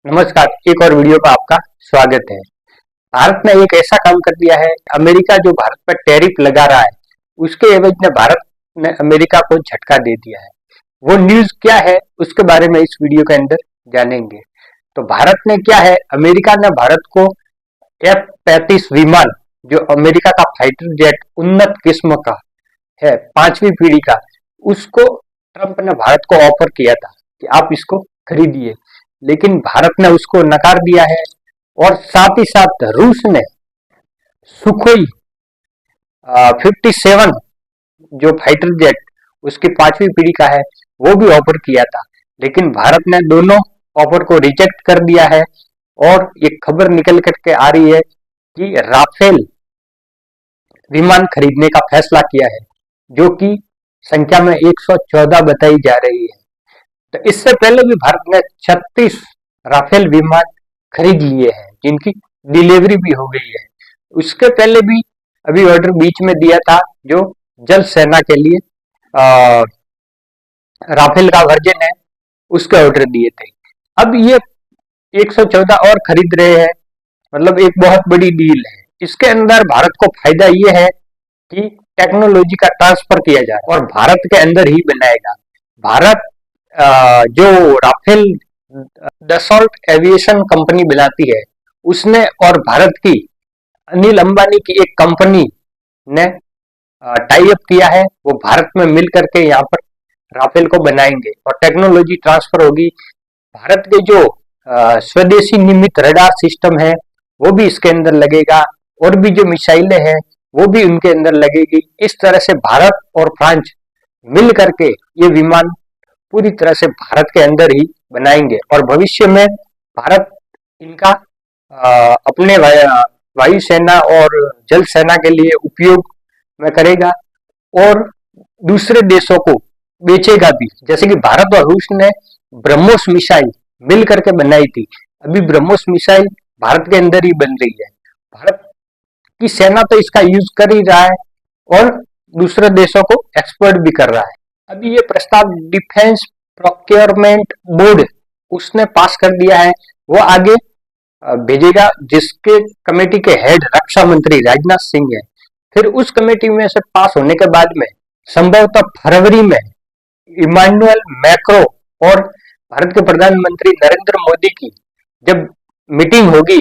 नमस्कार। एक और वीडियो पर आपका स्वागत है। भारत ने एक ऐसा काम कर दिया है, अमेरिका जो भारत पर टैरिफ लगा रहा है उसके एवज में भारत ने अमेरिका को झटका दे दिया है। वो न्यूज क्या है उसके बारे में इस वीडियो के अंदर जानेंगे। तो भारत ने क्या है, अमेरिका ने भारत को F-35 विमान, जो अमेरिका का फाइटर जेट उन्नत किस्म का है, 5वीं पीढ़ी का, उसको ट्रंप ने भारत को ऑफर किया था कि आप इसको खरीदिए, लेकिन भारत ने उसको नकार दिया है। और साथ ही साथ रूस ने सुखोई 57 जो फाइटर जेट उसकी 5वीं पीढ़ी का है वो भी ऑफर किया था, लेकिन भारत ने दोनों ऑफर को रिजेक्ट कर दिया है। और एक खबर निकल करके आ रही है कि राफेल विमान खरीदने का फैसला किया है, जो कि संख्या में 114 बताई जा रही है। तो इससे पहले भी भारत ने 36 राफेल विमान खरीद लिए हैं, जिनकी डिलीवरी भी हो गई है। उसके पहले भी अभी ऑर्डर बीच में दिया था, जो जल सेना के लिए राफेल का वर्जन है, उसके ऑर्डर दिए थे। अब ये 114 और खरीद रहे हैं, मतलब एक बहुत बड़ी डील है। इसके अंदर भारत को फायदा ये है कि टेक्नोलॉजी का ट्रांसफर किया जाए और भारत के अंदर ही बनाएगा। भारत जो राफेल दसॉल्ट एविएशन कंपनी बनाती है उसने, और भारत की अनिल अंबानी की एक कंपनी ने टाई अप किया है, वो भारत में मिल करके यहाँ पर राफेल को बनाएंगे और टेक्नोलॉजी ट्रांसफर होगी। भारत के जो स्वदेशी निर्मित रडार सिस्टम है वो भी इसके अंदर लगेगा, और भी जो मिसाइलें हैं वो भी उनके अंदर लगेगी। इस तरह से भारत और फ्रांस मिल करके ये विमान पूरी तरह से भारत के अंदर ही बनाएंगे, और भविष्य में भारत इनका अपने वायुसेना और जल सेना के लिए उपयोग में करेगा और दूसरे देशों को बेचेगा भी। जैसे कि भारत और रूस ने ब्रह्मोस मिसाइल मिल करके बनाई थी, अभी ब्रह्मोस मिसाइल भारत के अंदर ही बन रही है। भारत की सेना तो इसका यूज कर ही रहा है और दूसरे देशों को एक्सपोर्ट भी कर रहा है। अभी ये प्रस्ताव डिफेंस प्रोक्योरमेंट बोर्ड उसने पास कर दिया है, वो आगे भेजेगा, जिसके कमेटी के हेड रक्षा मंत्री राजनाथ सिंह है। फिर उस कमेटी में से पास होने के बाद में संभवतः फरवरी में इमानुएल मैक्रो और भारत के प्रधानमंत्री नरेंद्र मोदी की जब मीटिंग होगी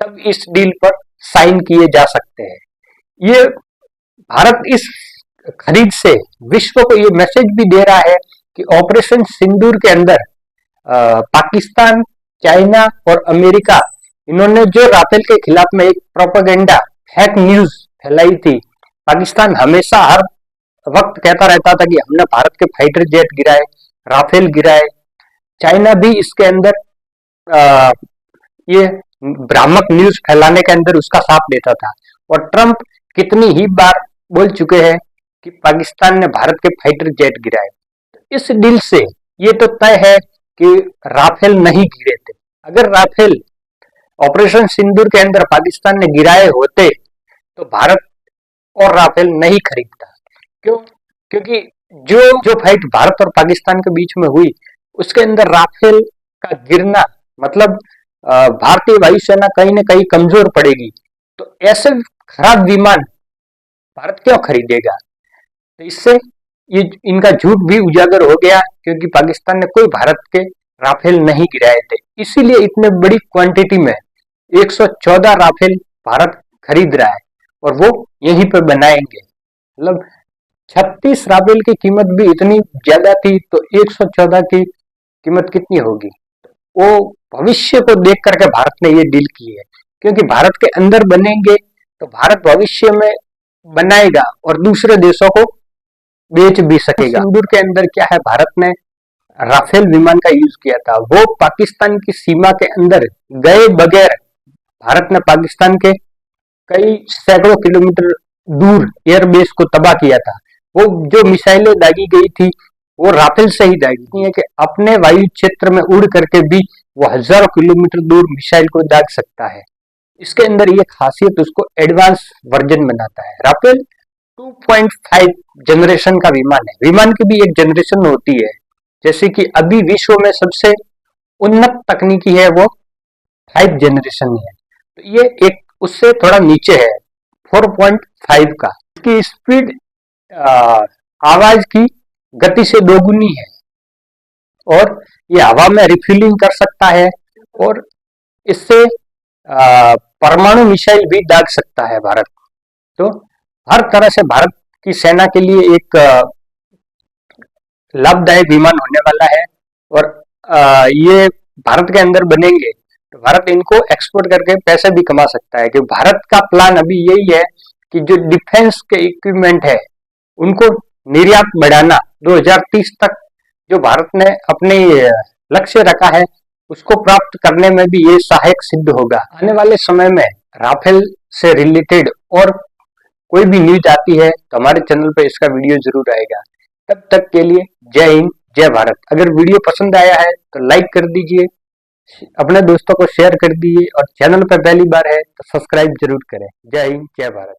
तब इस डील पर साइन किए जा सकते हैं। ये भारत इस खरीद से विश्व को ये मैसेज भी दे रहा है कि ऑपरेशन सिंदूर के अंदर पाकिस्तान, चाइना और अमेरिका, इन्होंने जो राफेल के खिलाफ में एक प्रोपेगेंडा फेक न्यूज फैलाई थी। पाकिस्तान हमेशा हर वक्त कहता रहता था कि हमने भारत के फाइटर जेट गिराए, राफेल गिराए। चाइना भी इसके अंदर ये भ्रामक न्यूज फैलाने के अंदर उसका साथ देता था, और ट्रंप कितनी ही बार बोल चुके हैं कि पाकिस्तान ने भारत के फाइटर जेट गिराए। इस डील से ये तो तय है कि राफेल नहीं गिरे थे। अगर राफेल ऑपरेशन सिंदूर के अंदर पाकिस्तान ने गिराए होते तो भारत और राफेल नहीं खरीदता। क्यों? क्योंकि जो जो फाइट भारत और पाकिस्तान के बीच में हुई उसके अंदर राफेल का गिरना मतलब भारतीय वायुसेना कहीं ना कहीं कमजोर पड़ेगी। तो ऐसे खराब विमान भारत क्यों खरीदेगा? तो इससे ये इनका झूठ भी उजागर हो गया, क्योंकि पाकिस्तान ने कोई भारत के राफेल नहीं गिराए थे। इसीलिए इतने बड़ी क्वांटिटी में 114 राफेल भारत खरीद रहा है और वो यहीं पे बनाएंगे। मतलब 36 राफेल की कीमत भी इतनी ज्यादा थी, तो 114 की कीमत कितनी होगी? वो भविष्य को देख करके भारत ने ये डील की है, क्योंकि भारत के अंदर बनेंगे तो भारत भविष्य में बनाएगा और दूसरे देशों को बेच भी सकेगा। सिंदूर के अंदर क्या है, भारत ने राफेल विमान का यूज किया था, वो पाकिस्तान की सीमा के अंदर गए बगैर भारत ने पाकिस्तान के कई सैकड़ों किलोमीटर दूर एयरबेस को तबाह किया था। वो जो मिसाइलें दागी गई थी वो राफेल से ही दागी है कि अपने वायु क्षेत्र में उड़ करके भी वो हजारों किलोमीटर दूर मिसाइल को दाग सकता है। इसके अंदर ये खासियत उसको एडवांस वर्जन बनाता है। राफेल 2.5 जनरेशन का विमान है। विमान की भी एक जनरेशन होती है, जैसे कि अभी विश्व में सबसे उन्नत तकनीकी है वो 5 जनरेशन है, तो ये एक उससे थोड़ा नीचे है 4.5 का। इसकी स्पीड आवाज की गति से दोगुनी है और ये हवा में रिफ्यूलिंग कर सकता है और इससे परमाणु मिसाइल भी दाग सकता है भारत। तो हर तरह से भारत की सेना के लिए एक लाभदायक विमान होने वाला है और ये भारत के अंदर बनेंगे तो भारत इनको एक्सपोर्ट करके पैसे भी कमा सकता है, क्योंकि भारत का प्लान अभी यही है कि जो डिफेंस के इक्विपमेंट है उनको निर्यात बढ़ाना 2030 तक, जो भारत ने अपने लक्ष्य रखा है उसको प्राप्त करने में भी ये सहायक सिद्ध होगा। आने वाले समय में राफेल से रिलेटेड और कोई भी न्यूज आती है तो हमारे चैनल पे इसका वीडियो जरूर आएगा। तब तक के लिए जय हिंद जय भारत। अगर वीडियो पसंद आया है तो लाइक कर दीजिए, अपने दोस्तों को शेयर कर दीजिए और चैनल पर पहली बार है तो सब्सक्राइब जरूर करें। जय हिंद जय भारत।